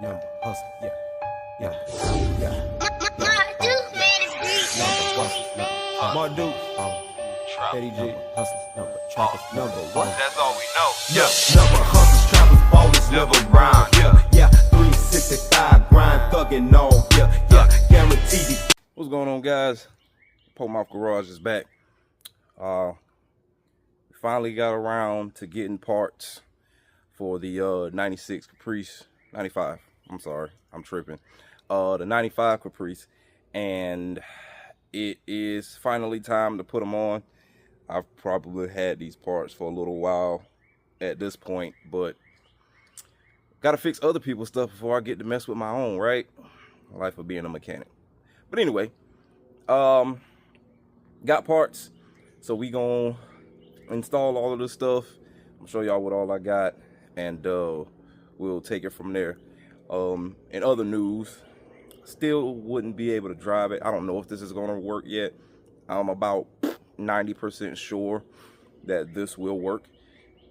number, hustle, yeah, yeah, yeah. More Duke, Eddie G, hustle, number, trappers, number one. That's all we know. Yeah, number hustles, trappers, ballers, live around. Yeah, 365 grind, thuggin' on. Yeah, guaranteed. What's going on, guys? Mouth Garage is back. Finally got around to getting parts for the 96 Caprice, 95. I'm sorry, I'm tripping. The 95 Caprice, and it is finally time to put them on. I've probably had these parts for a little while at this point, but gotta fix other people's stuff before I get to mess with my own, right? Life of being a mechanic. But anyway, got parts, so we gonna install all of this stuff. I'm show y'all what all I got, and we'll take it from there. In other news, still wouldn't be able to drive it. I don't know if this is gonna work yet. I'm about 90% sure that this will work,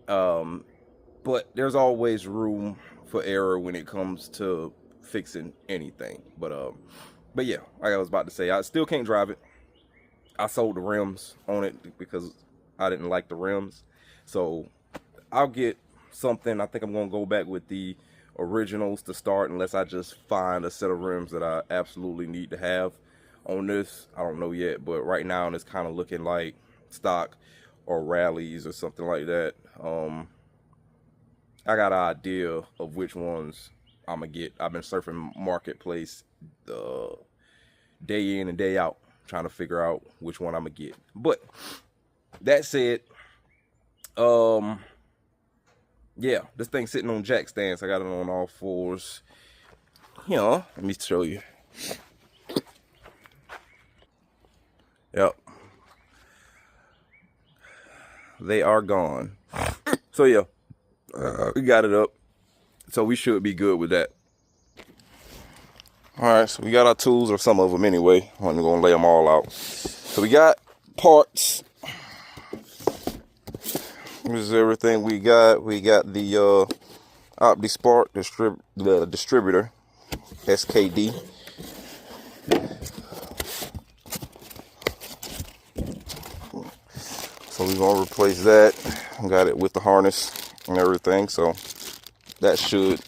but there's always room for error when it comes to fixing anything. But yeah, like I was about to say, I still can't drive it. I sold the rims on it because I didn't like the rims, so I'll get something. I think I'm gonna go back with the originals to start, unless I just find a set of rims that I absolutely need to have on this. I don't know yet, but right now it's kind of looking like stock or rallies or something like that. I got an idea of which ones I'm gonna get. I've been surfing Marketplace day in and day out, trying to figure out which one I'm gonna get. But that said, yeah, this thing's sitting on jack stands. I got it on all fours. You know, let me show you. Yep, they are gone. So yeah, we got it up, so we should be good with that. All right, so we got our tools, or some of them anyway. I'm gonna lay them all out. So we got parts. This is everything we got. We got the OptiSpark the distributor, SKD. So we're gonna replace that. Got it with the harness and everything, so that should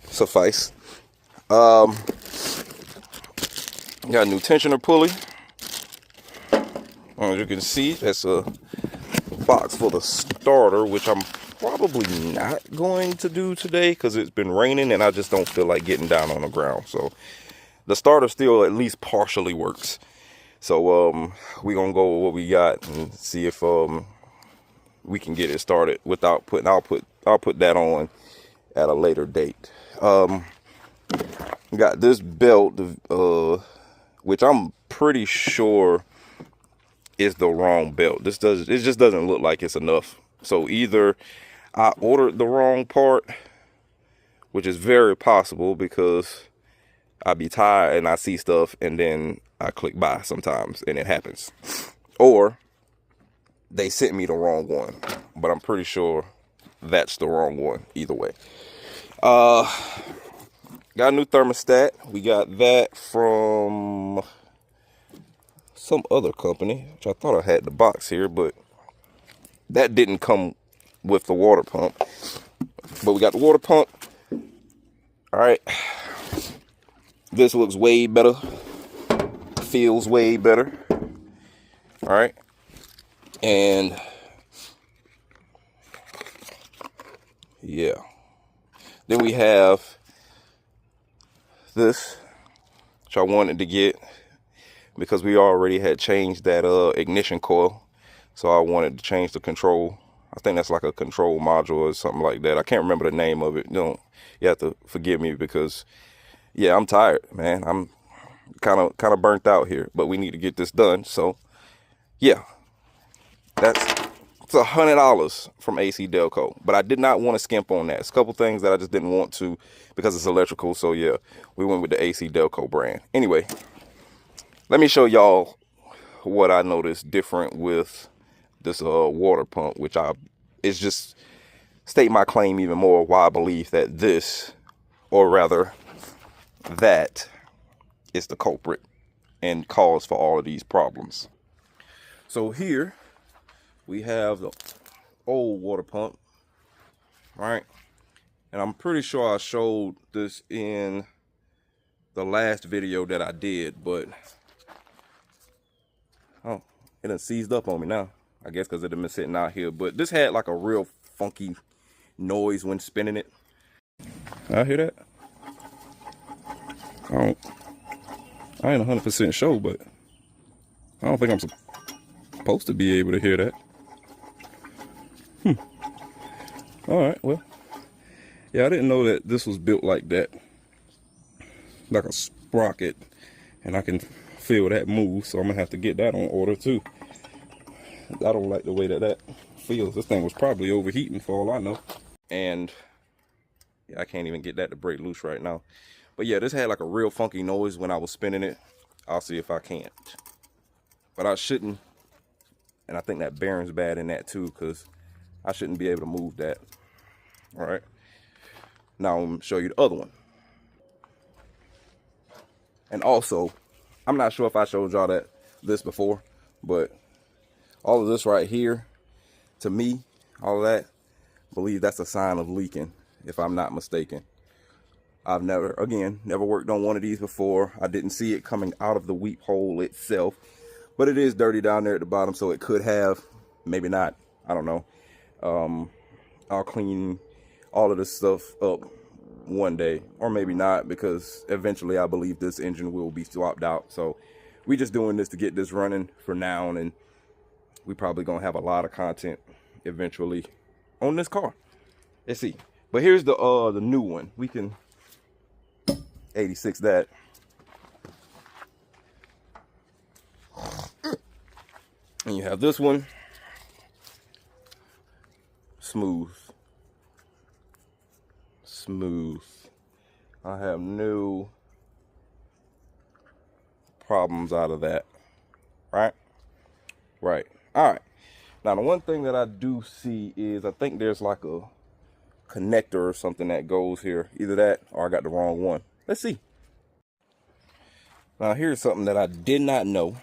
suffice. Got a new tensioner pulley. As you can see, that's a box for the starter, which I'm probably not going to do today because it's been raining and I just don't feel like getting down on the ground. So the starter still at least partially works. So we're gonna go with what we got and see if we can get it started without putting. I'll put that on at a later date. Got this belt, which I'm pretty sure is the wrong belt. It just doesn't look like it's enough. So either I ordered the wrong part, which is very possible because I be tired and I see stuff and then I click buy sometimes and it happens, or they sent me the wrong one, but I'm pretty sure that's the wrong one either way. Got a new thermostat. We got that from some other company, which I thought I had the box here, but that didn't come with the water pump. But we got the water pump. All right, this looks way better, feels way better. All right, and yeah, then we have this, which I wanted to get because we already had changed that ignition coil, so I wanted to change the control. I think that's like a control module or something like that. I can't remember the name of it. You have to forgive me because, yeah, I'm tired, man. I'm kind of burnt out here, but we need to get this done. So, yeah, it's $100 from AC Delco, but I did not want to skimp on that. It's a couple things that I just didn't want to because it's electrical. So yeah, we went with the AC Delco brand. Anyway, let me show y'all what I noticed different with this water pump, which it's just state my claim even more why I believe that this or rather, that is the culprit and cause for all of these problems. So here we have the old water pump, right? And I'm pretty sure I showed this in the last video that I did, but oh, it done seized up on me now. I guess because it had been sitting out here. But this had like a real funky noise when spinning it. I hear that. I ain't 100% sure, but I don't think I'm supposed to be able to hear that. All right, well, yeah, I didn't know that this was built like that, like a sprocket, and I can feel that move, so I'm gonna have to get that on order too. I don't like the way that feels. This thing was probably overheating for all I know, and yeah, I can't even get that to break loose right now. But yeah, this had like a real funky noise when I was spinning it. I'll see if I can't, but I shouldn't. And I think that bearing's bad in that too, because I shouldn't be able to move that. All right, now I'm gonna show you the other one. And also, I'm not sure if I showed y'all this before, but all of this right here, to me, all of that, I believe that's a sign of leaking, if I'm not mistaken. I've never worked on one of these before. I didn't see it coming out of the weep hole itself, but it is dirty down there at the bottom, so it could have, maybe not, I don't know. I'll clean all of this stuff up one day, or maybe not, because eventually I believe this engine will be swapped out. So we just doing this to get this running for now, and we probably gonna have a lot of content eventually on this car. Let's see. But here's the new one. We can 86 that. And you have this one. Smooth. I have no problems out of that. Right. All right. Now the one thing that I do see is I think there's like a connector or something that goes here. Either that or I got the wrong one. Let's see. Now here's something that I did not know.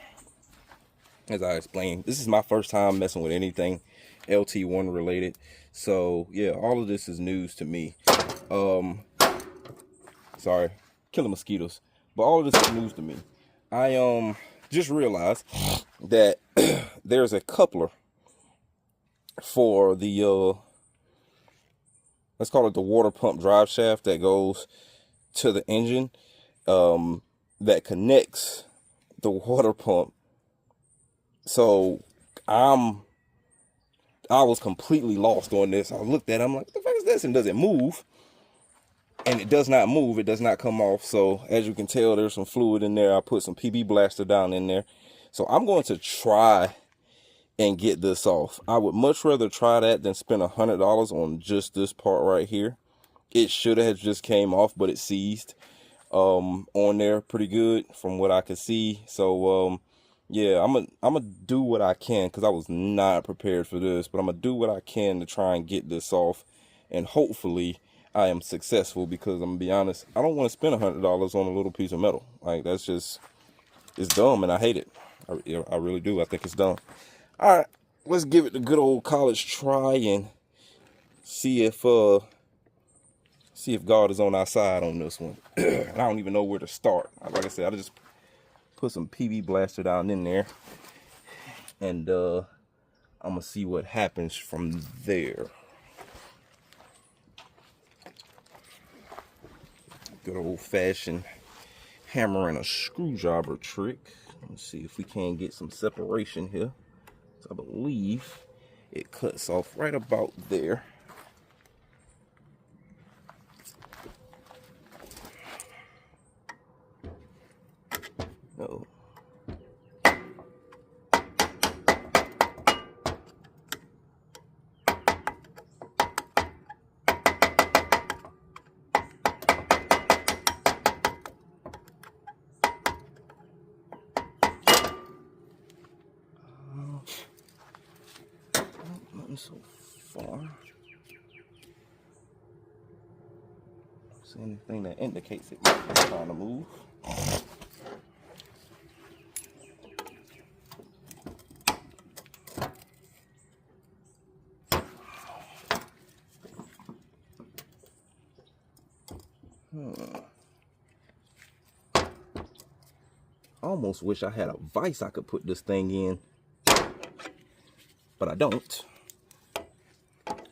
As I explained, this is my first time messing with anything LT1 related. So yeah, all of this is news to me. Sorry, killing mosquitoes. But all of this is news to me. I just realized that there's a coupler for the let's call it the water pump drive shaft that goes to the engine, that connects the water pump. So I was completely lost on this. I looked at it, I'm like, what the fuck is this? And does it move? And it does not move. It does not come off. So as you can tell, there's some fluid in there. I put some PB Blaster down in there. So I'm going to try and get this off. I would much rather try that than spend $100 on just this part right here. It should have just came off, but it seized on there pretty good from what I could see. So yeah, I'm gonna do what I can, because I was not prepared for this, but I'm gonna do what I can to try and get this off, and hopefully I am successful, because I'm gonna be honest, I don't want to spend $100 on a little piece of metal. Like, that's just, it's dumb, and I hate it. I really do. I think it's dumb. All right, let's give it the good old college try and see if God is on our side on this one. I don't even know where to start. Like I said, I just put some PB Blaster down in there, and I'm gonna see what happens from there. Good old-fashioned hammer and a screwdriver trick. Let's see if we can get some separation here. So I believe it cuts off right about there. Oh. Nothing so far. See anything that indicates it might be trying to move. I almost wish I had a vise I could put this thing in, but I don't.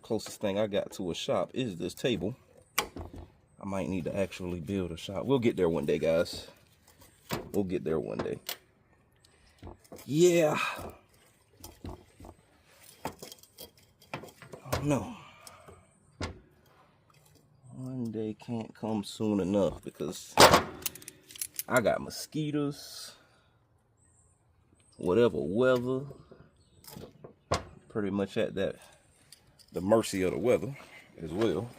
Closest thing I got to a shop is this table. I might need to actually build a shop. We'll get there one day, guys. We'll get there one day. Yeah. Oh no. One day can't come soon enough because I got mosquitoes, whatever weather, pretty much at the mercy of the weather as well.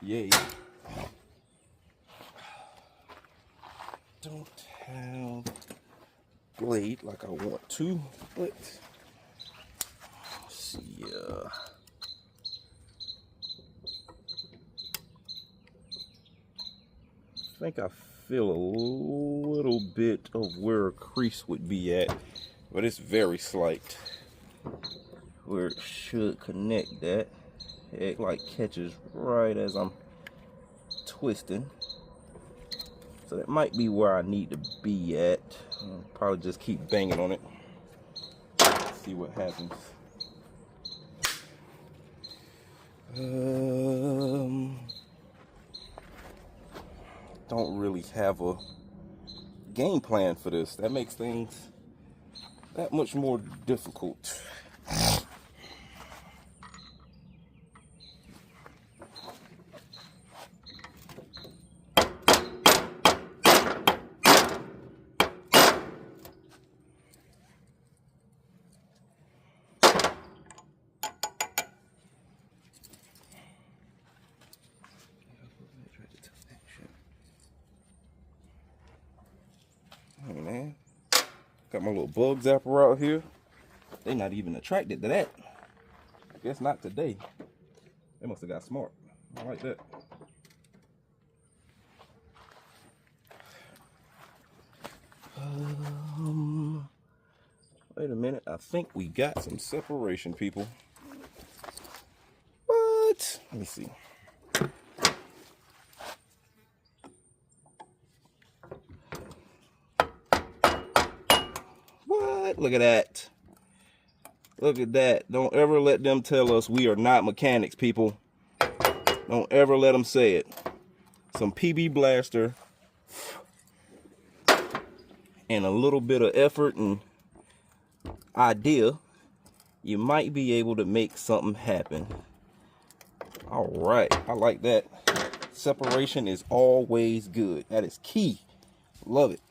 Yay. Don't have blade like I want to, but let's see. I think I feel a little bit of where a crease would be at, but it's very slight where it should connect that. It like catches right as I'm twisting, so that might be where I need to be at. I'll probably just keep banging on it, see what happens. Don't really have a game plan for this. That makes things that much more difficult. Hey man, got my little bug zapper out here. They not even attracted to that. I guess not today. They must have got smart. I like that. Wait a minute. I think we got some separation, people. What? Let me see. What? Look at that. Look at that. Don't ever let them tell us we are not mechanics, people. Don't ever let them say it. Some PB blaster and a little bit of effort and idea, you might be able to make something happen. All right, I like that. Separation is always good. That is key. Love it.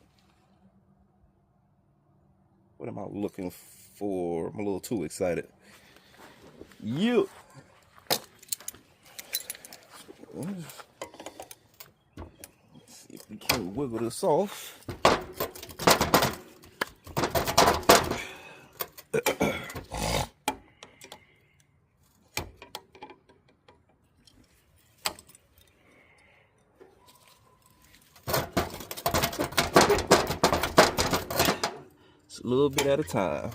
What am I looking for? I'm a little too excited. You. Let's see if we can wiggle this off. A little bit at a time.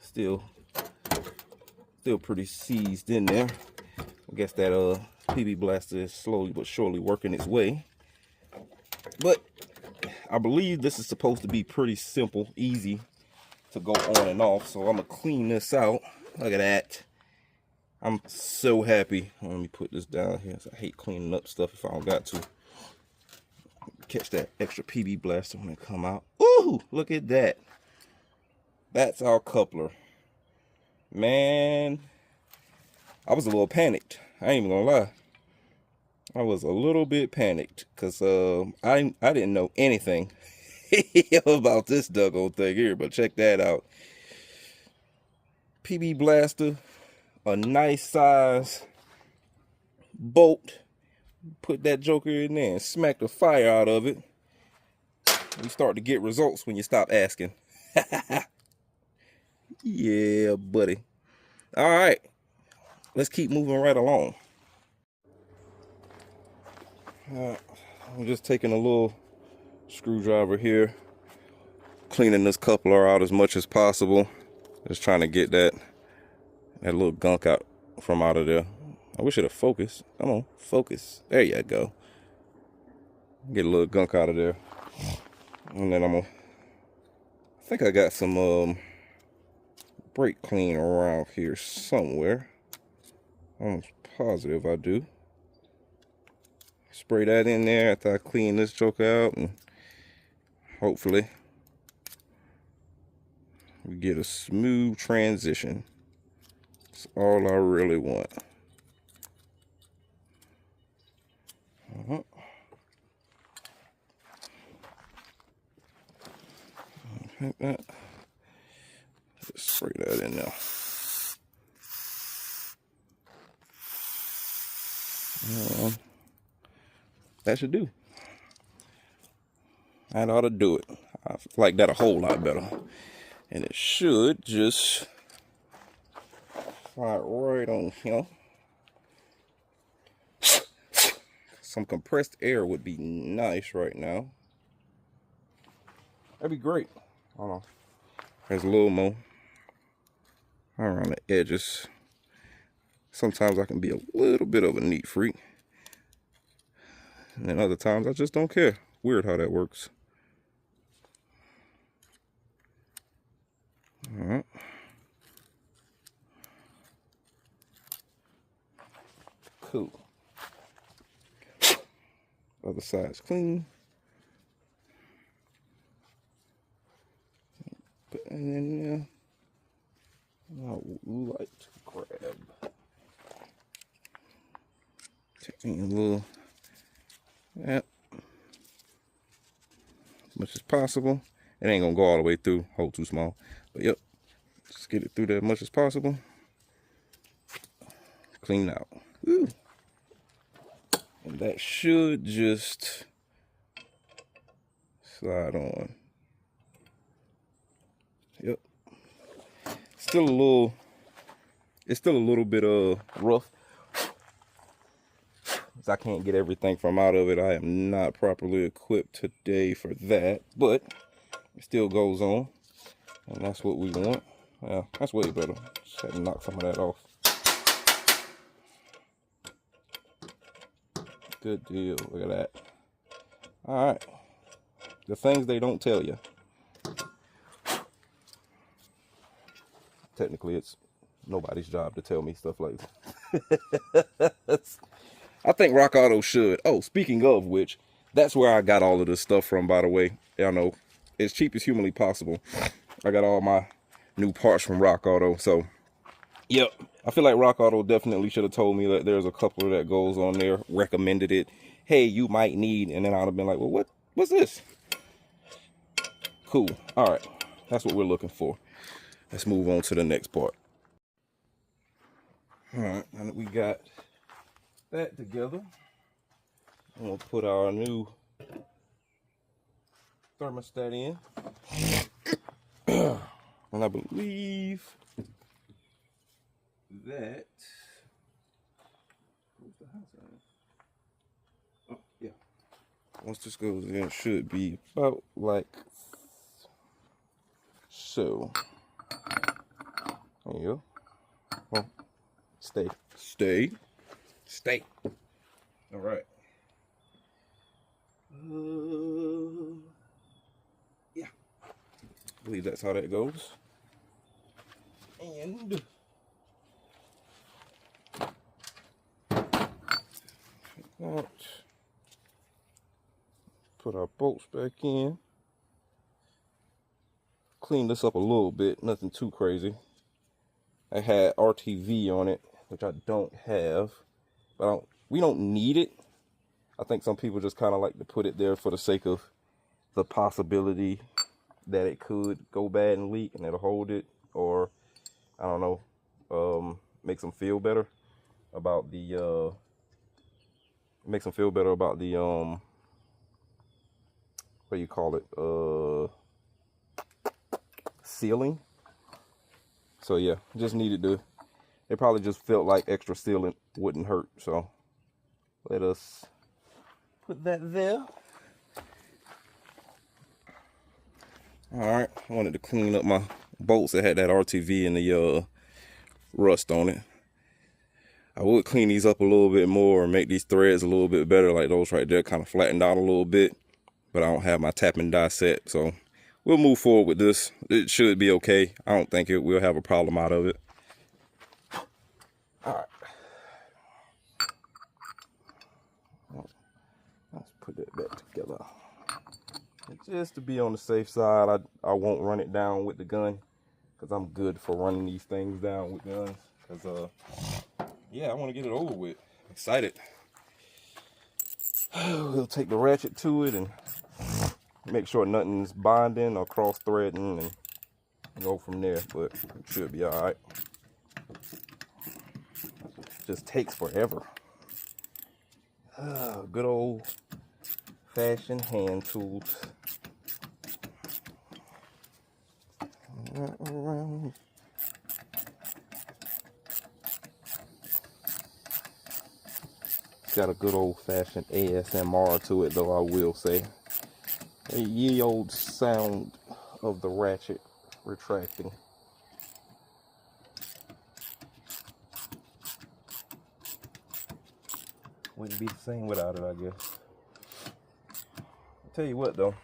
Still pretty seized in there. I guess that PB blaster is slowly but surely working its way. But I believe this is supposed to be pretty simple, easy to go on and off. So I'm gonna clean this out. Look at that. I'm so happy. Let me put this down here. I hate cleaning up stuff if I don't got to. Catch that extra PB blaster when it come out. Ooh, look at that. That's our coupler. Man, I was a little panicked. I ain't even gonna lie. I was a little bit panicked because I didn't know anything about this doggone thing here. But check that out. PB blaster. A nice size bolt, put that joker in there and smack the fire out of it. You start to get results when you stop asking. Yeah, buddy. All right, let's keep moving right along. I'm just taking a little screwdriver here, cleaning this coupler out as much as possible. Just trying to get that little gunk out from out of there. I wish it'd focus. Come on, focus. There you go. Get a little gunk out of there. And then I think I got some brake clean around here somewhere. I'm almost positive I do. Spray that in there after I clean this joker out, and hopefully we get a smooth transition. That's all I really want. Like that. Just spray that in there. That should do. That ought to do it. I like that a whole lot better. And it should just slide right on here. Some compressed air would be nice right now. That'd be great. Hold on. There's a little more around the edges. Sometimes I can be a little bit of a neat freak. And then other times I just don't care. Weird how that works. All right. Cool. Other side's clean. Put it in there. I would like to grab. Take me a little. Yep. As much as possible. It ain't gonna go all the way through. Hole too small. But yep. Just get it through there as much as possible. Clean out. Woo. And that should just slide on. Yep. It's still a little bit rough. I can't get everything from out of it. I am not properly equipped today for that, but it still goes on, and that's what we want. Yeah, that's way better. Just had to knock some of that off. Good deal. Look at that. All right. The things they don't tell you. Technically, it's nobody's job to tell me stuff like that. I think Rock Auto should. Oh, speaking of which, that's where I got all of this stuff from, by the way. Y'all know, as cheap as humanly possible. I got all my new parts from Rock Auto. So, yep. I feel like Rock Auto definitely should have told me that there's a couple that goes on there, recommended it. Hey, you might need, and then I'd have been like, well, what's this? Cool. All right. That's what we're looking for. Let's move on to the next part. All right. Now that we got that together, I'm gonna put our new thermostat in. And I believe that oh yeah, once this goes in, it should be about like so. There you go. Oh, stay. All right. Yeah, I believe that's how that goes. And out. Put our bolts back in. Clean this up a little bit, nothing too crazy. I had RTV on it, which I don't have, but we don't need it. I think some people just kind of like to put it there for the sake of the possibility that it could go bad and leak, and it'll hold it, or I don't know, makes them feel better about the what do you call it, sealing. So yeah, just needed to, it probably just felt like extra sealant wouldn't hurt. So let us put that there. All right, I wanted to clean up my bolts that had that RTV and the rust on it. I would clean these up a little bit more and make these threads a little bit better, like those right there kind of flattened out a little bit, but I don't have my tap and die set, so we'll move forward with this. It should be okay. I don't think we'll have a problem out of it. All right, let's put that back together. And just to be on the safe side, I won't run it down with the gun, because I'm good for running these things down with guns, because yeah, I want to get it over with. Excited. We'll take the ratchet to it and make sure nothing's bonding or cross threading and go from there, but it should be all right. Just takes forever. Good old fashioned hand tools. Around. Got a good old-fashioned ASMR to it, though, I will say. A ye old sound of the ratchet retracting. Wouldn't be the same without it, I guess. I'll tell you what, though.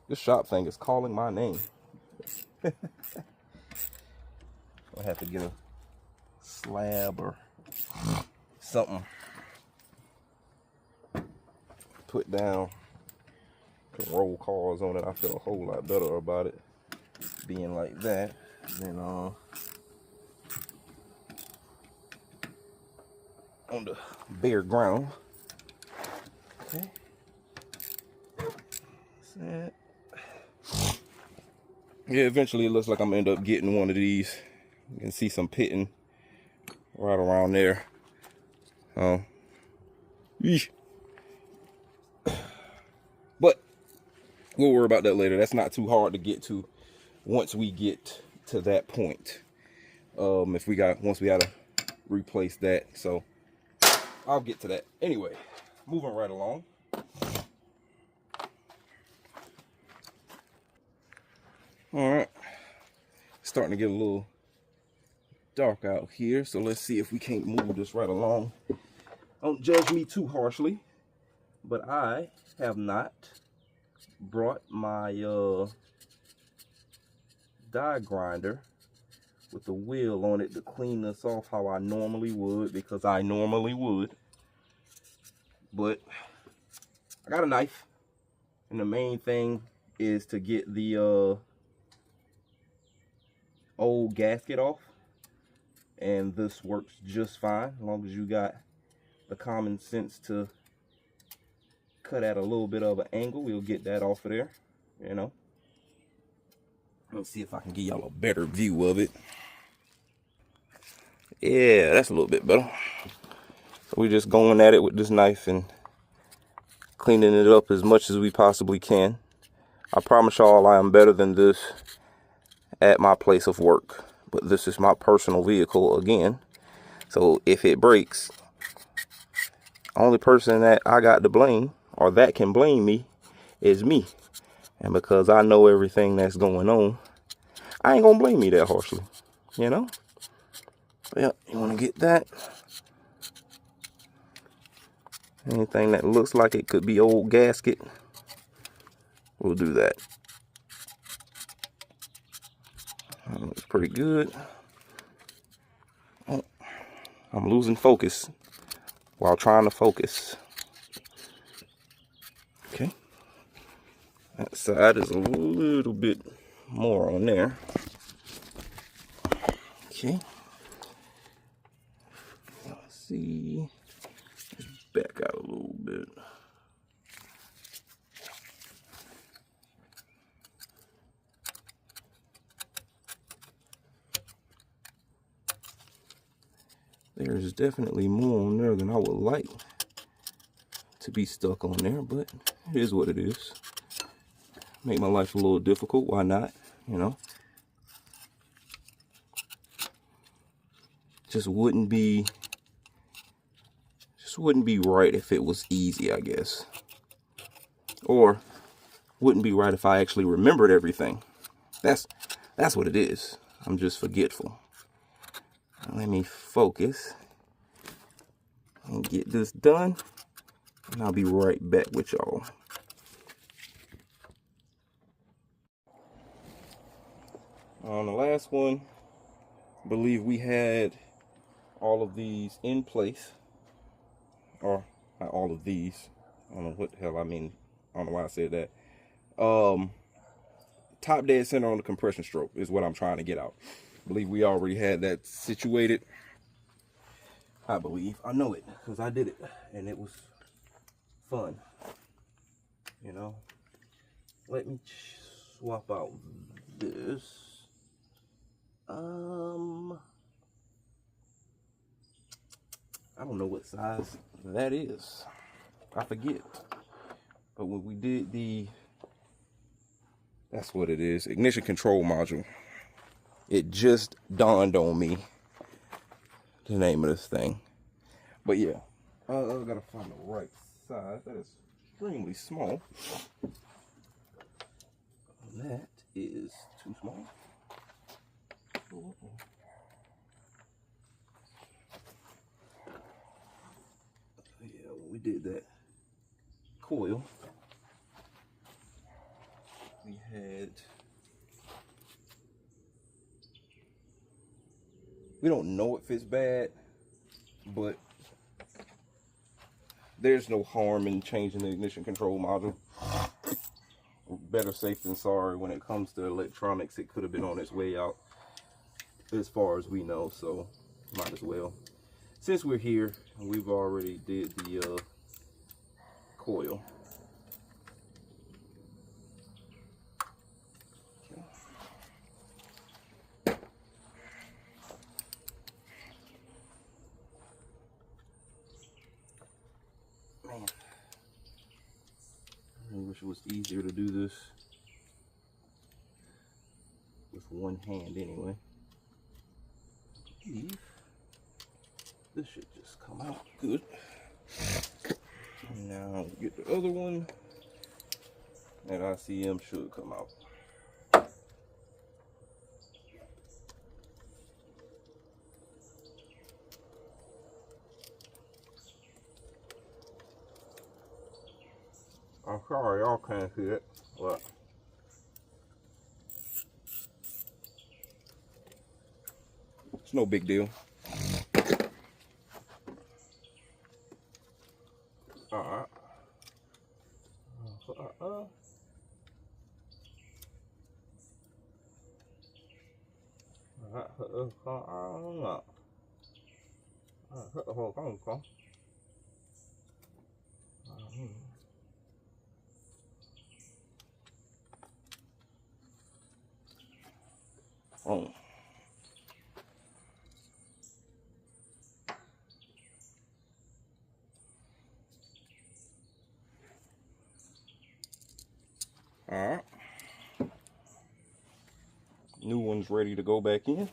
This shop thing is calling my name. I have to get a slab or something put down, can roll cars on it. I feel a whole lot better about it being like that than on the bare ground. Okay, that's it. Yeah, eventually it looks like I'm gonna end up getting one of these. You can see some pitting right around there. Yeesh. But we'll worry about that later. That's not too hard to get to once we get to that point. Once we gotta replace that. So I'll get to that. Anyway, moving right along. All right, starting to get a little dark out here, so let's see if we can't move this right along. Don't judge me too harshly, but I have not brought my die grinder with the wheel on it to clean this off how I normally would, because I normally would. But I got a knife, and the main thing is to get the old gasket off, and this works just fine as long as you got the common sense to cut at a little bit of an angle. We'll get that off of there, you know. Let's see if I can give y'all a better view of it. Yeah, that's a little bit better. So we're just going at it with this knife and cleaning it up as much as we possibly can. I promise y'all I am better than this at my place of work, but this is my personal vehicle again. So if it breaks, only person that I got to blame, or that can blame me, is me. And because I know everything that's going on, I ain't gonna blame me that harshly, you know. Yep, you want to get that. Anything that looks like it could be old gasket, we'll do that. That looks pretty good. Oh, I'm losing focus while trying to focus. Okay. That side is a little bit more on there. Okay. Let's see. Just back out a little bit. There's definitely more on there than I would like to be stuck on there, but it is what it is. Make my life a little difficult. Why not? You know, just wouldn't be right if it was easy, I guess. Or wouldn't be right if I actually remembered everything. That's what it is. I'm just forgetful. Let me focus and get this done, and I'll be right back with y'all. On the last one, I believe we had all of these in place, or not all of these. I don't know what the hell I mean. I don't know why I said that. Top dead center on the compression stroke is what I'm trying to get out. I believe we already had that situated. I believe. I know it because I did it and it was fun. You know. Let me swap out this. I don't know what size that is. I forget. But when we did that's what it is, ignition control module. It just dawned on me the name of this thing. But yeah, I gotta find the right size. That is extremely small. That is too small. Yeah, when we did that coil, we had, we don't know if it's bad, but there's no harm in changing the ignition control module. Better safe than sorry. When it comes to electronics, it could have been on its way out as far as we know, so might as well. Since we're here, we've already did the coil. Man, I wish it was easier to do this with one hand anyway. This should just come out good. Now get the other one, and ICM should come out. I'm sorry y'all can't see it, but it's no big deal. Alright. Oh. Alright. New one's ready to go back in.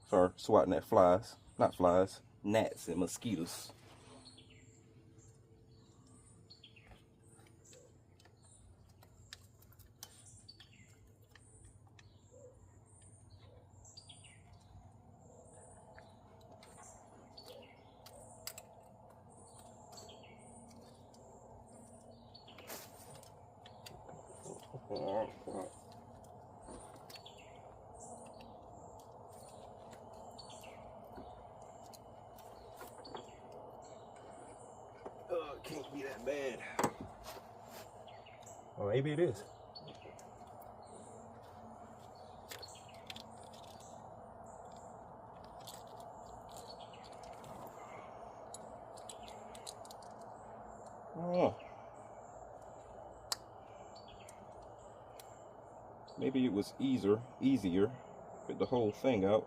Sorry, swatting at flies. Not flies, gnats and mosquitoes. It can't be that bad. Well, maybe it is. Oh. Maybe it was easier with the whole thing out.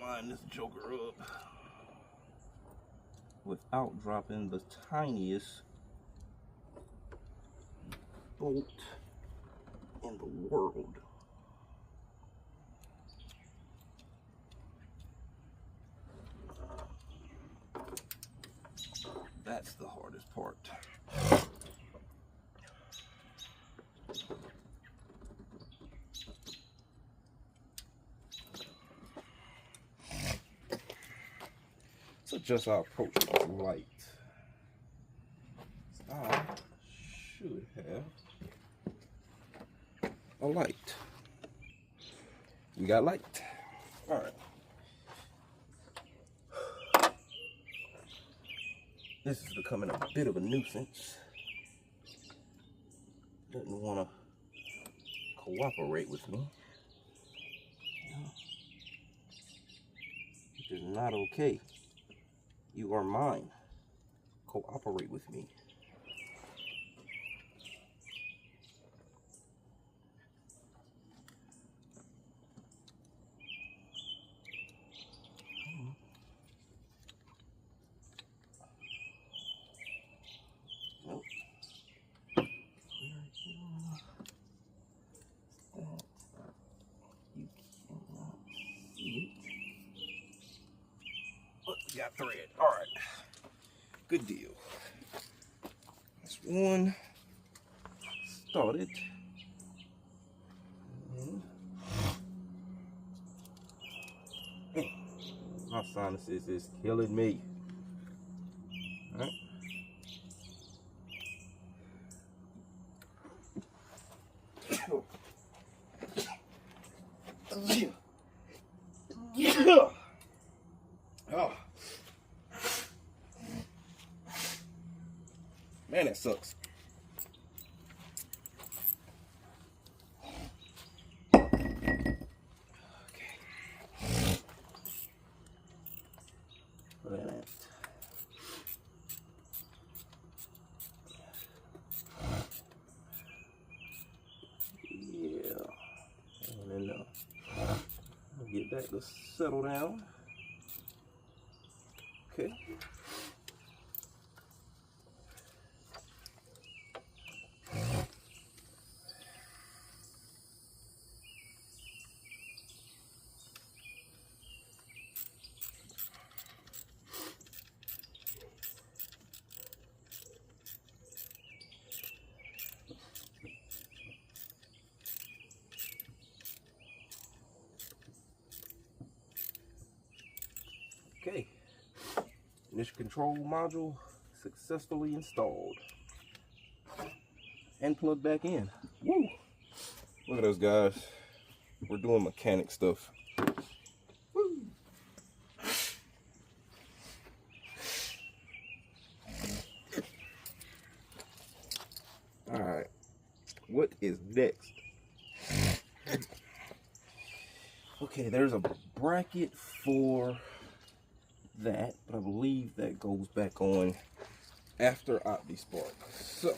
line this joker up without dropping the tiniest bolt in the world. That's the hardest part. So just our approach with light. I should have a light. We got light. All right. This is becoming a bit of a nuisance. Doesn't want to cooperate with me. Which is not okay. You are mine. Cooperate with me. Nope. You cannot see it. Look, we got thread. All right. Good deal. This one started. My sinuses is killing me. All right. Oh. Man, that sucks. Okay. Look at that. Yeah. And then I'll get that to settle down. Okay. Okay, ignition control module successfully installed and plugged back in. Woo! Look at those guys. We're doing mechanic stuff. Woo! All right, what is next? Okay, there's a bracket for that, but I believe that goes back on after OptiSpark. So,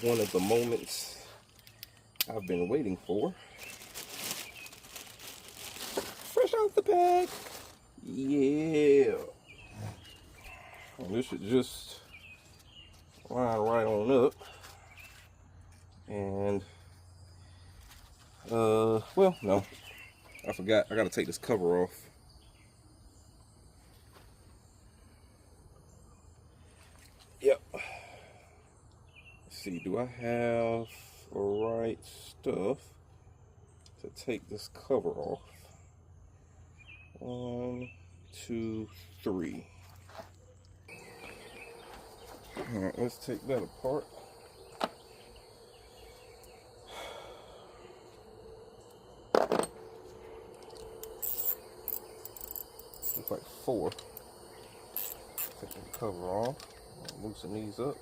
one of the moments I've been waiting for. Fresh out the pack. Yeah. Well, this should just line right on up. And, well, no. I forgot. I gotta take this cover off. Yep. Let's see, do I have the right stuff to take this cover off? 1, 2, 3. Alright, let's take that apart. Looks like 4. Take the cover off. Loosen these up.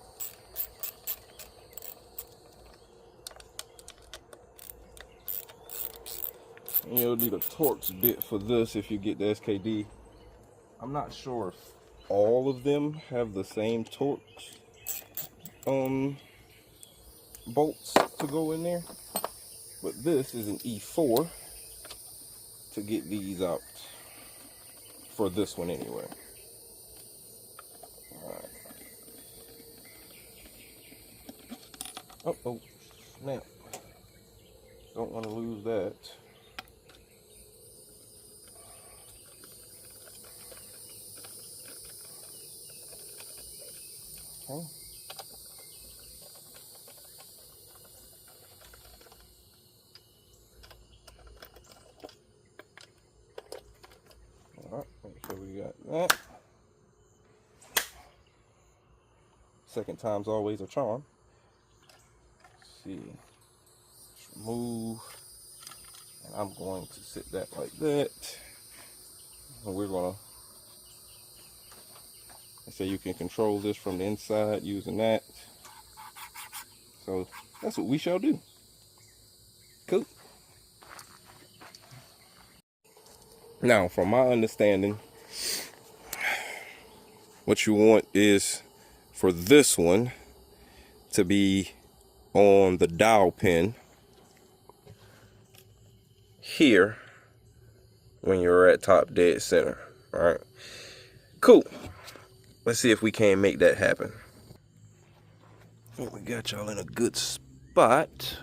You'll need a Torx bit for this if you get the SKD. I'm not sure if all of them have the same Torx bolts to go in there, but this is an E4, to get these out for this one anyway. Alright. Oh, snap. Don't want to lose that. Okay. Alright, make sure we got that. Second time's always a charm. Let's see. Let's remove. And I'm going to sit that like that. And we're gonna, they say you can control this from the inside using that. So that's what we shall do. Cool. Now, from my understanding, what you want is for this one to be on the dowel pin here when you're at top dead center. All right, cool. Let's see if we can make that happen. I think we got y'all in a good spot.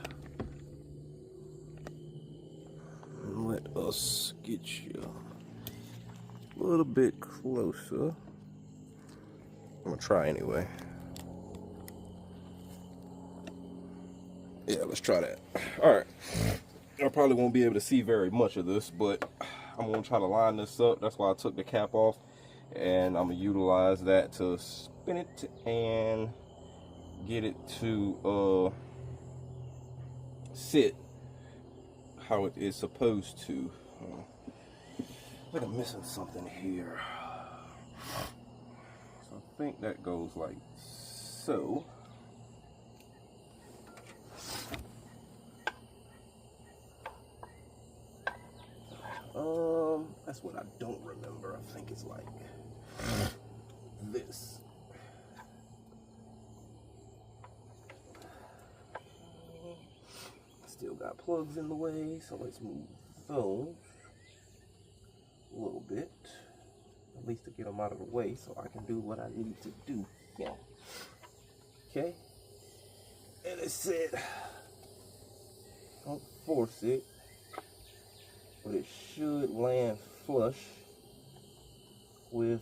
Let us get you a little bit closer. I'm gonna try anyway. Yeah, let's try that. All right. I probably won't be able to see very much of this, but I'm gonna try to line this up. That's why I took the cap off, and I'm gonna utilize that to spin it and get it to sit how it is supposed to. I think I'm missing something here. So I think that goes like so. That's what I don't remember. I think it's like this. Still got plugs in the way, so let's move those a little bit, at least to get them out of the way so I can do what I need to do. Yeah. Okay. And it said, don't force it, but it should land flush with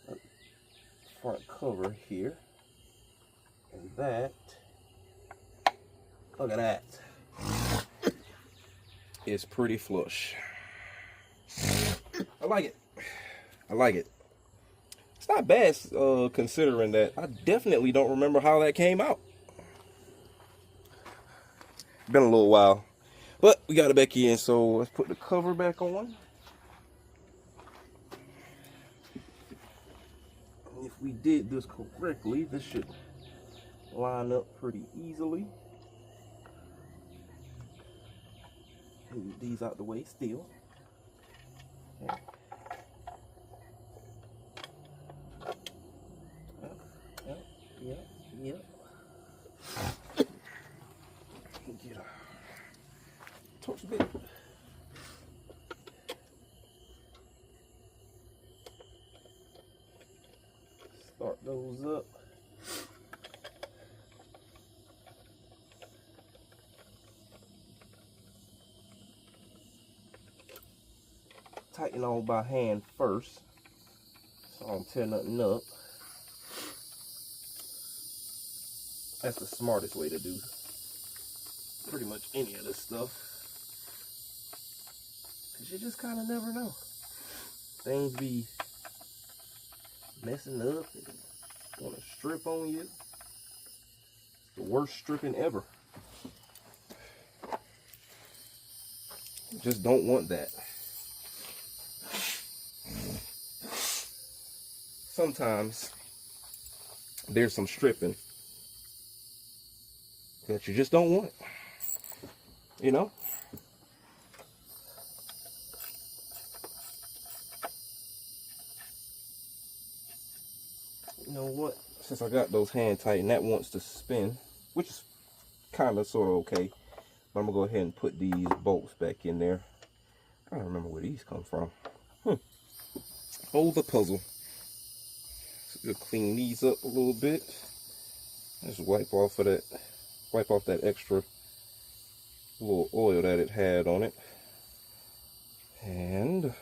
the front cover here. And that, look at that, it's pretty flush. I like it. I like it. It's not bad considering that I definitely don't remember how that came out. Been a little while, but we got it back in, so let's put the cover back on. And if we did this correctly, this should line up pretty easily. Move these out the way still. Okay. Yep. Get a torch bit. Start those up. Tighten on by hand first, so I don't tear nothing up. That's the smartest way to do pretty much any of this stuff, because you just kind of never know. Things be messing up and want to strip on you. The worst stripping ever. Just don't want that. Sometimes there's some stripping that you just don't want, you know? You know what? Since I got those hand tightened, that wants to spin, which is kind of sort of okay. But I'm gonna go ahead and put these bolts back in there. I don't remember where these come from. Oh, the puzzle. So we'll clean these up a little bit. Just wipe off that extra little oil that it had on it. And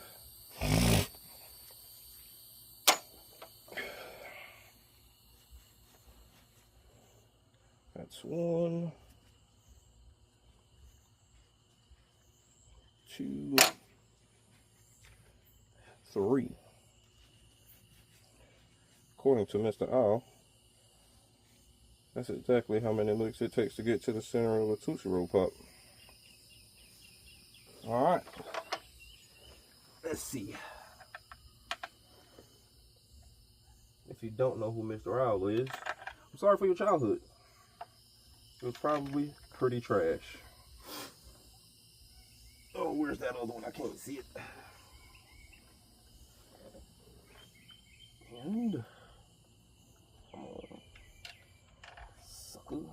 that's 1, 2, 3. According to Mr. Owl, that's exactly how many licks it takes to get to the center of a Tootsie Roll Pop. Alright. Let's see. If you don't know who Mr. Owl is, I'm sorry for your childhood. It was probably pretty trash. Oh, where's that other one? I can't see it. And come on, sucker.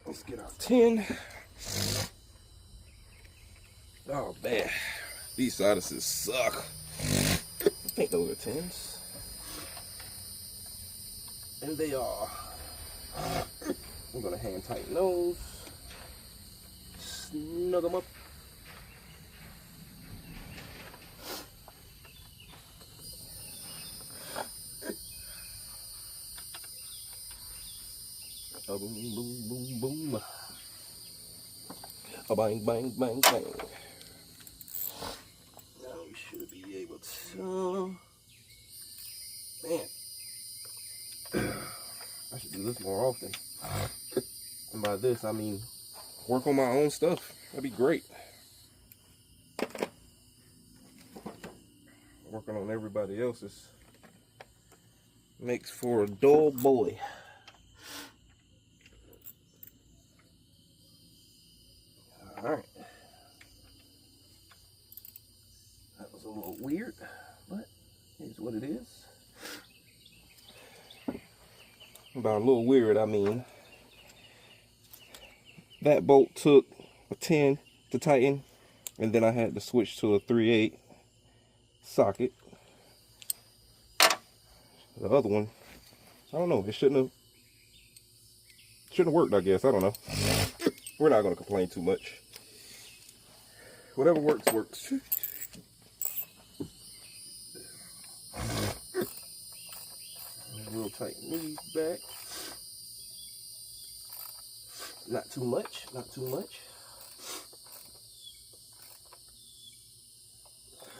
Let's get our 10. Oh man, these sinuses suck. I think those are 10s. And they are. I'm gonna hand tighten those. Snug them up. A boom, boom, boom, boom. A bang, bang, bang, bang. Now we should be able to. Man, I should do this more often. And by this, I mean work on my own stuff. That'd be great. Working on everybody else's makes for a dull boy. Alright. That was a little weird, but it is what it is. By a little weird, I mean that bolt took a 10 to tighten, and then I had to switch to a 3/8 socket. The other one, I don't know, it shouldn't have worked, I guess. I don't know. We're not going to complain too much. Whatever works, works. We'll tighten these back. Not too much, not too much.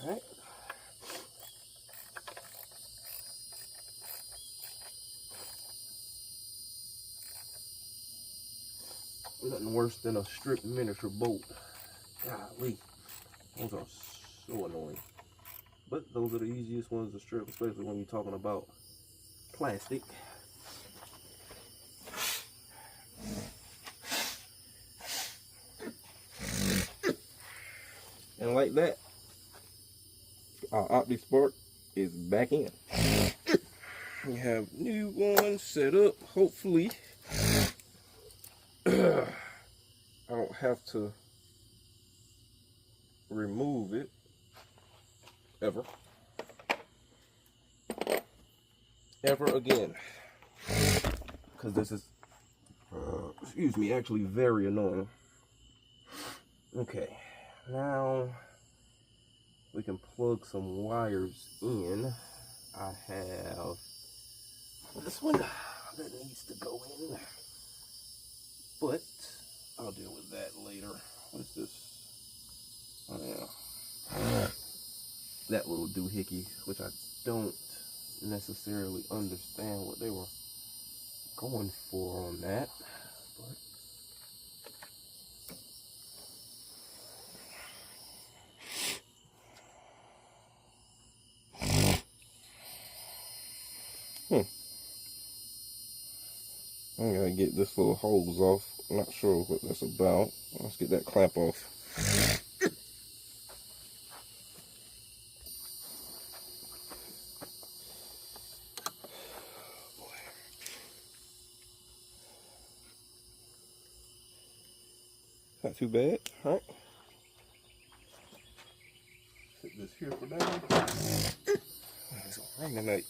Alright. Nothing worse than a stripped miniature bolt. Golly. Those are so annoying. But those are the easiest ones to strip, especially when you're talking about plastic. And like that, our OptiSpark is back in. We have new ones set up, hopefully. I don't have to remove it ever again, because this is excuse me, actually very annoying. Okay, now we can plug some wires in. I have this one that needs to go in, but I'll deal with that later. What is this? Oh yeah, that little doohickey, which I don't necessarily understand what they were going for on that, but I gotta get this little hose off. I'm not sure what that's about. Let's get that clamp off. Not too bad. All right. Put this here for now. It's gonna rain tonight.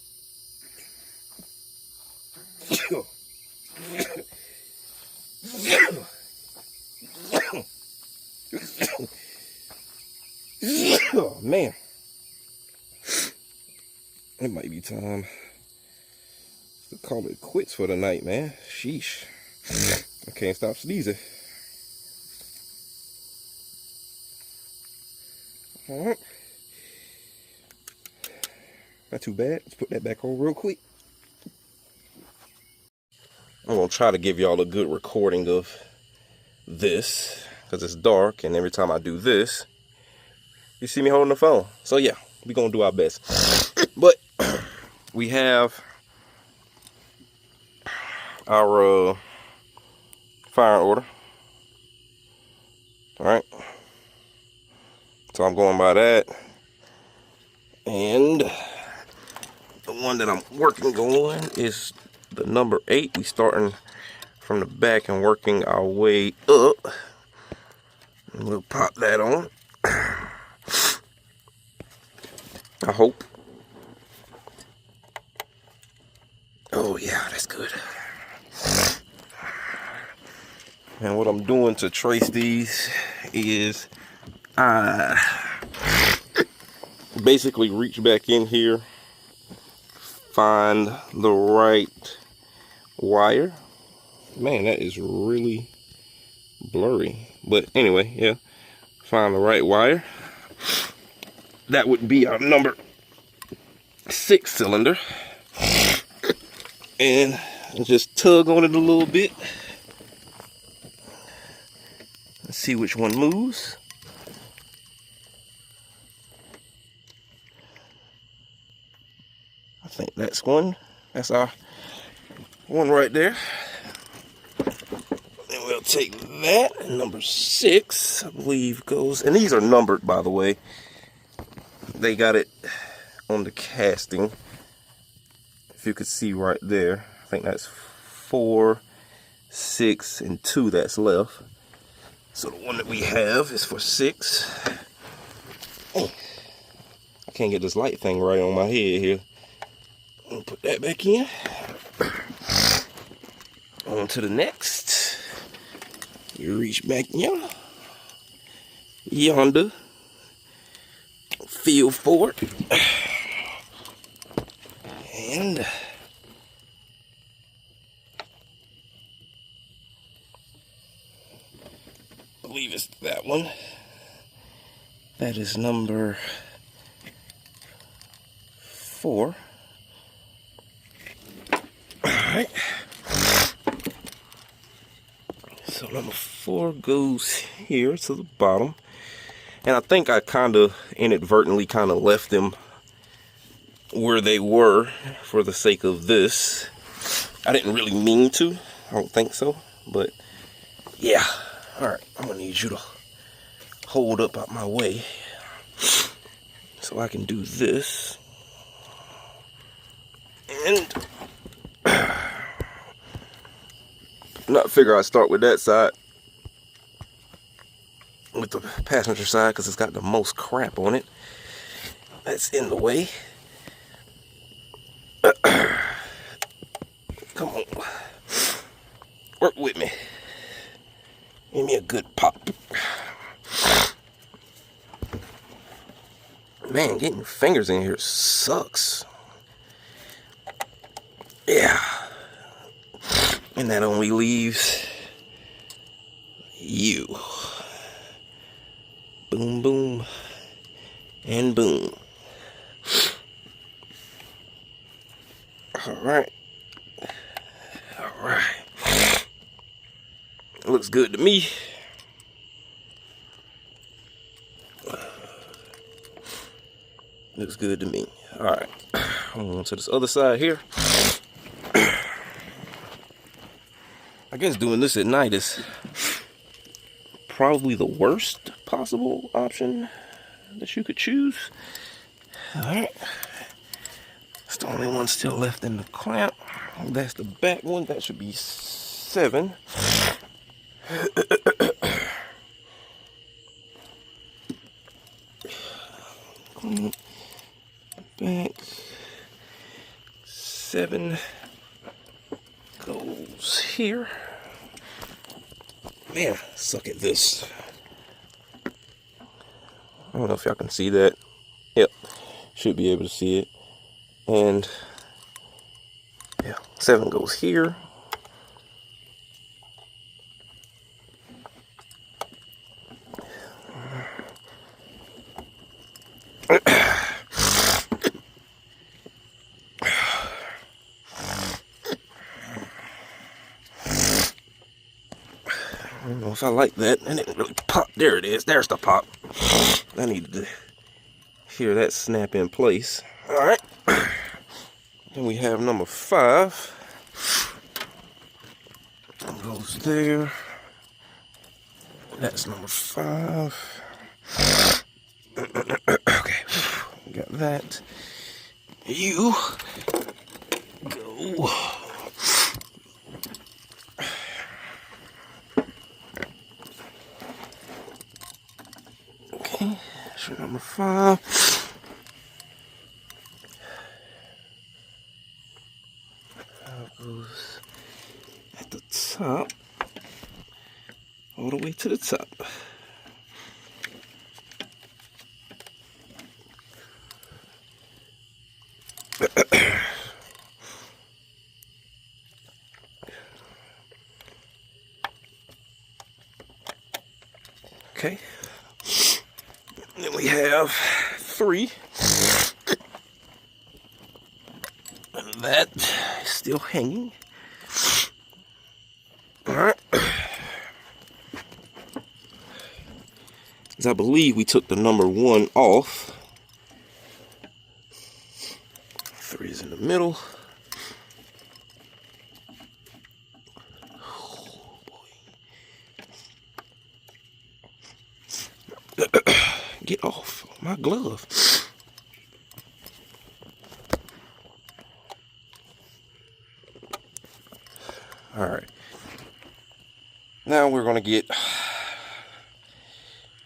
Oh man, it might be time to call it quits for the night, man. Sheesh, I can't stop sneezing. All right, not too bad. Let's put that back on real quick. I'm gonna try to give y'all a good recording of this because it's dark, and every time I do this, you see me holding the phone. So yeah, we're gonna do our best. But we have our fire order. All right, so I'm going by that, and the one that I'm working on is the number 8. We starting from the back and working our way up. And we'll pop that on. I hope. Oh yeah, that's good. And what I'm doing to trace these is I basically reach back in here, find the right wire. Man, that is really blurry. But anyway, yeah, find the right wire. That would be our number 6 cylinder. And just tug on it a little bit. Let's see which one moves. I think that's one. That's our one right there. And we'll take that. And number 6, I believe, goes. And these are numbered, by the way. They got it on the casting. If you could see right there, I think that's 4, 6, and 2 that's left. So the one that we have is for 6. Oh, I can't get this light thing right on my head here. I'll put that back in. On to the next. You reach back yonder. Feel for it. And I believe it's that one. That is number 4. Alright. So number 4 goes here to the bottom. And I think I kind of inadvertently kind of left them where they were for the sake of this. I didn't really mean to. I don't think so. But yeah. Alright, I'm going to need you to hold up out my way so I can do this. And not figure I'd start with that side. With the passenger side, because it's got the most crap on it. That's in the way. Come on. Work with me. Give me a good pop. Man, getting your fingers in here sucks. Yeah. And that only leaves you. Boom, boom, and boom. All right. All right. Looks good to me. Looks good to me. All right. On to this other side here. I guess doing this at night is probably the worst possible option that you could choose. Alright. It's the only one still left in the clamp. That's the back one. That should be 7. 7 goes here. Man, suck at this. I don't know if y'all can see that. Yep, should be able to see it. And yeah, 7 goes here. I don't know if I like that. And it really pop. There it is. There's the pop. I needed to hear that snap in place. All right. Then we have number 5. That goes there. That's number 5. Okay. Got that. You go. Okay, that's your number 5. Goes at the top, all the way to the top. Okay. Then we have 3. And that is still hanging. Alright. As I believe we took the number 1 off. 3 is in the middle. Oh boy. Get off my glove. All right. Now we're going to get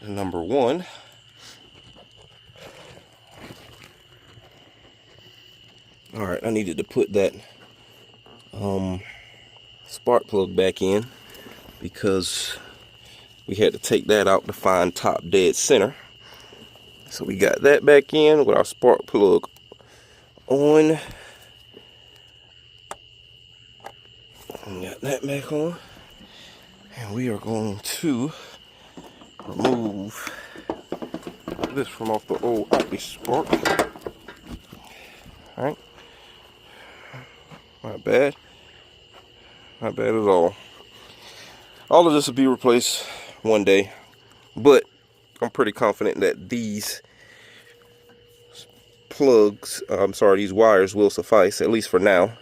the number 1. All right, I needed to put that spark plug back in because we had to take that out to find top dead center. So we got that back in with our spark plug on. And got that back on. And we are going to remove this from off the old Caprice spark. Alright. Not bad. Not bad at all. All of this will be replaced one day. But I'm pretty confident that these plugs, these wires will suffice, at least for now.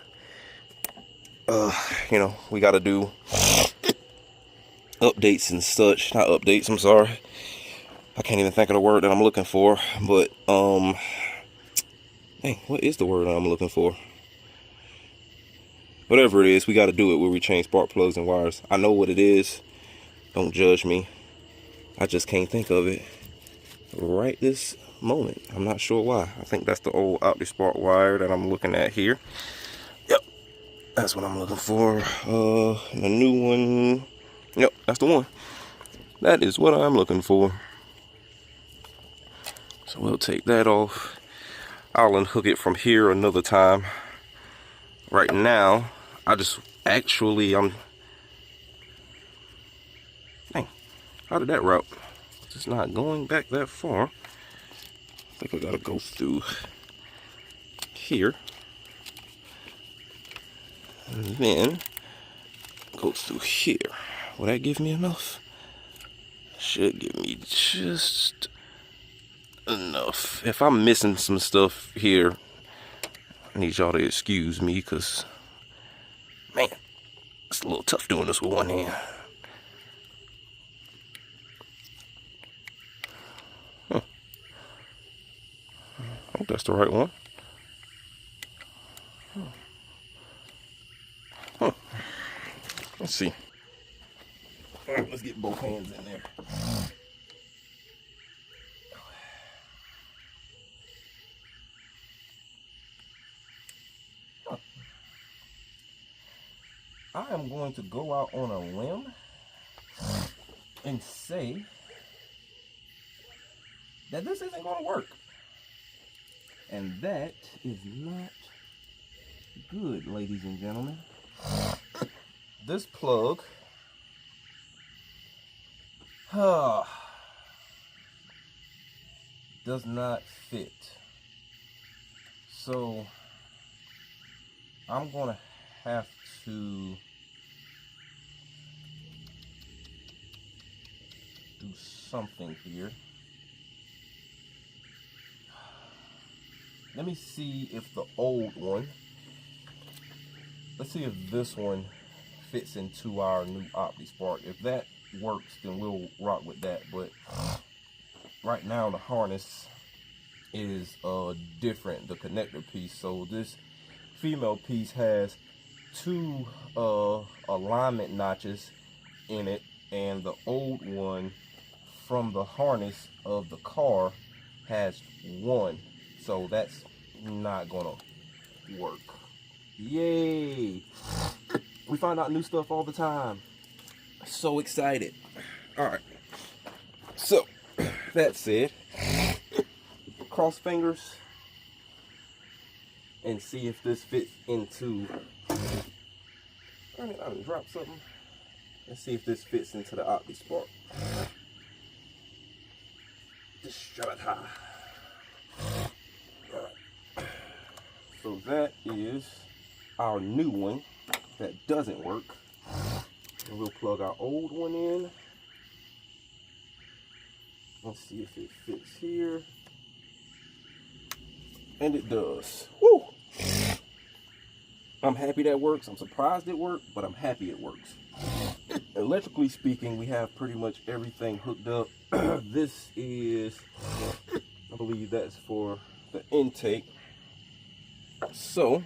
You know, we got to do updates and such. Not updates, I'm sorry. I can't even think of the word that I'm looking for. But, dang, what is the word I'm looking for? Whatever it is, we got to do it where we change spark plugs and wires. I know what it is. Don't judge me. I just can't think of it right this moment. I'm not sure why. I think that's the old OptiSpark wire that I'm looking at here. Yep, that's what I'm looking for. The new one. Yep, that's the one. That is what I'm looking for. So we'll take that off. I'll unhook it from here another time. Right now, I'm dang, how did that route? It's not going back that far. I think I gotta go through here. And then go through here. Will that give me enough? Should give me just enough. If I'm missing some stuff here, I need y'all to excuse me, because, man, it's a little tough doing this with one hand. Huh. I hope that's the right one. Huh. Let's see. All right, let's get both hands in there. I am going to go out on a limb and say that this isn't going to work. And that is not good, ladies and gentlemen. This plug does not fit. So I'm going to have to do something here. Let me see if the old one, let's see if this one fits into our new OptiSpark. If that works, then we'll rock with that. But right now the harness is different, the connector piece. So this female piece has two alignment notches in it, and the old one from the harness of the car has one. So that's not gonna work. Yay! We find out new stuff all the time. So excited. Alright. So, that said, cross fingers and see if this fits into, I done dropped something. Let's see if this fits into the OptiSpark. Distrata. Alright. So that is our new one that doesn't work. And we'll plug our old one in. Let's see if it fits here. And it does. Woo! I'm happy that works. I'm surprised it worked, but I'm happy it works. Electrically speaking, we have pretty much everything hooked up. This is, I believe that's for the intake. So,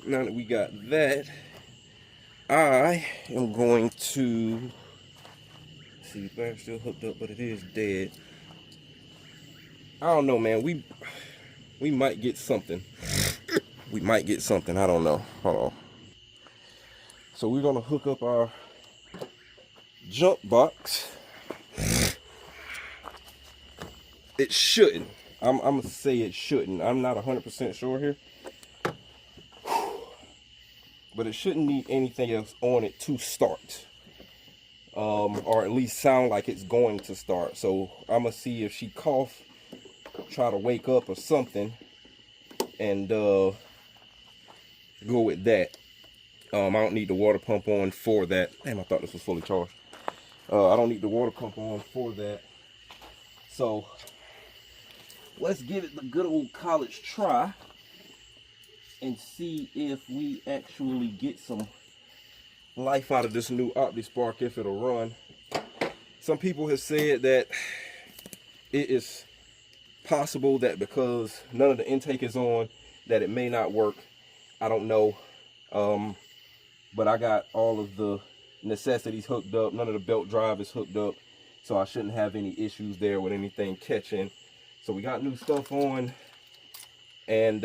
now that we got that, I am going to, see, the battery's still hooked up, but it is dead. I don't know, man. We might get something. We might get something. I don't know. Hold on. So we're gonna hook up our jump box. It shouldn't. I'm gonna say it shouldn't. I'm not 100% sure here. But it shouldn't need anything else on it to start. Or at least sound like it's going to start. So I'm gonna see if she cough, try to wake up or something, and go with that. I don't need the water pump on for that. Damn, I thought this was fully charged. I don't need the water pump on for that. So let's give it the good old college try and see if we actually get some life out of this new OptiSpark, if it'll run. Some people have said that it is possible that because none of the intake is on, that it may not work. I don't know. But I got all of the necessities hooked up. None of the belt drive is hooked up. So I shouldn't have any issues there with anything catching. So we got new stuff on. And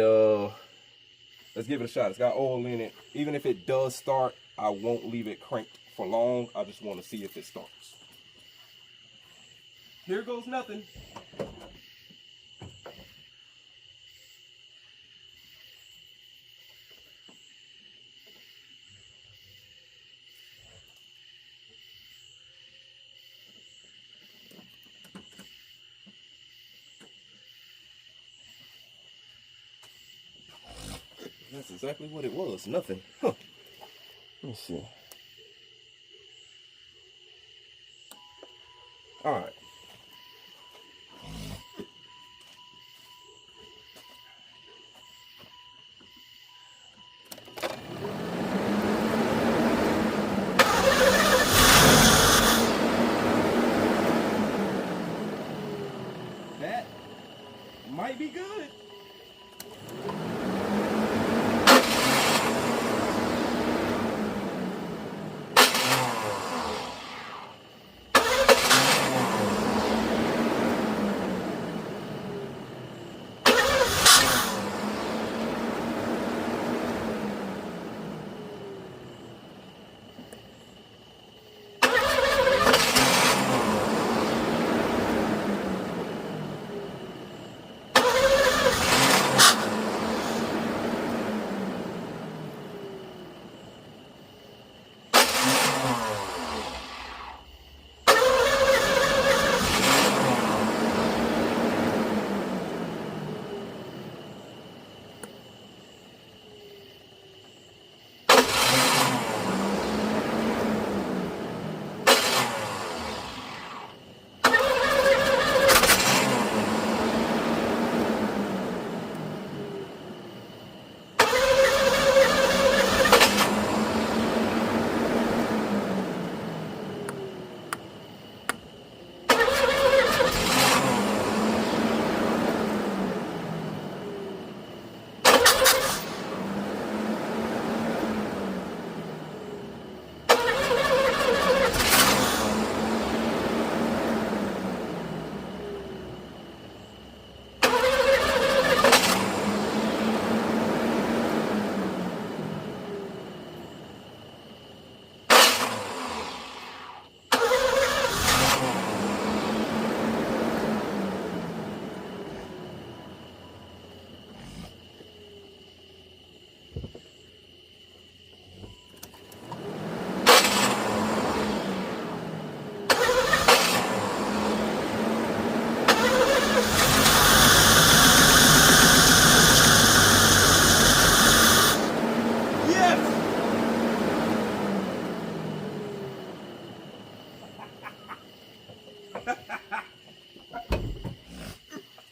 let's give it a shot. It's got oil in it. Even if it does start, I won't leave it cranked for long. I just want to see if it starts. Here goes nothing. That's exactly what it was. Nothing. Huh. Let me see. All right. That might be good.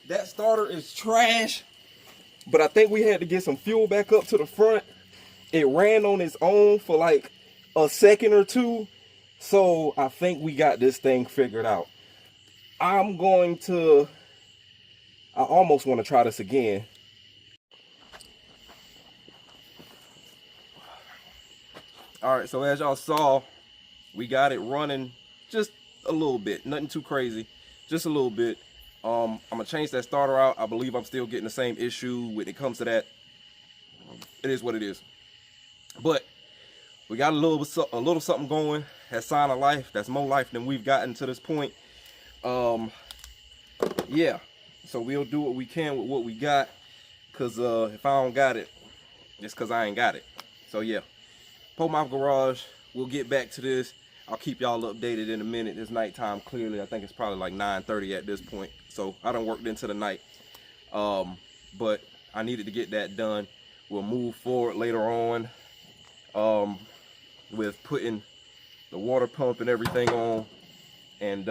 That starter is trash, but I think we had to get some fuel back up to the front. It ran on its own for like a second or two, so I think we got this thing figured out. I almost want to try this again. All right, so as y'all saw, we got it running just a little bit, nothing too crazy, just a little bit. I'm gonna change that starter out. I believe I'm still getting the same issue when it comes to that. It is what it is. But we got a little something going. That's sign of life. That's more life than we've gotten to this point. Yeah. So we'll do what we can with what we got. Cause if I don't got it, it's cause I ain't got it. So yeah. Mouth Garage. We'll get back to this. I'll keep y'all updated in a minute. It's nighttime clearly. I think it's probably like 9:30 at this point. So I done worked into the night. But I needed to get that done. We'll move forward later on with putting the water pump and everything on, and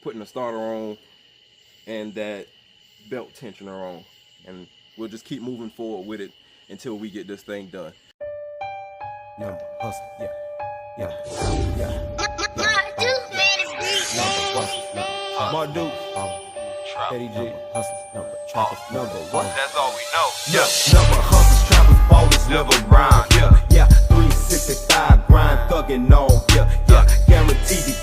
putting the starter on and that belt tensioner on. And we'll just keep moving forward with it until we get this thing done. Yeah, hustle, yeah. My dude, Eddie G, hustle, trappers, number one. That's all we know. Yeah, never hustlers, trappers, ballers, live around.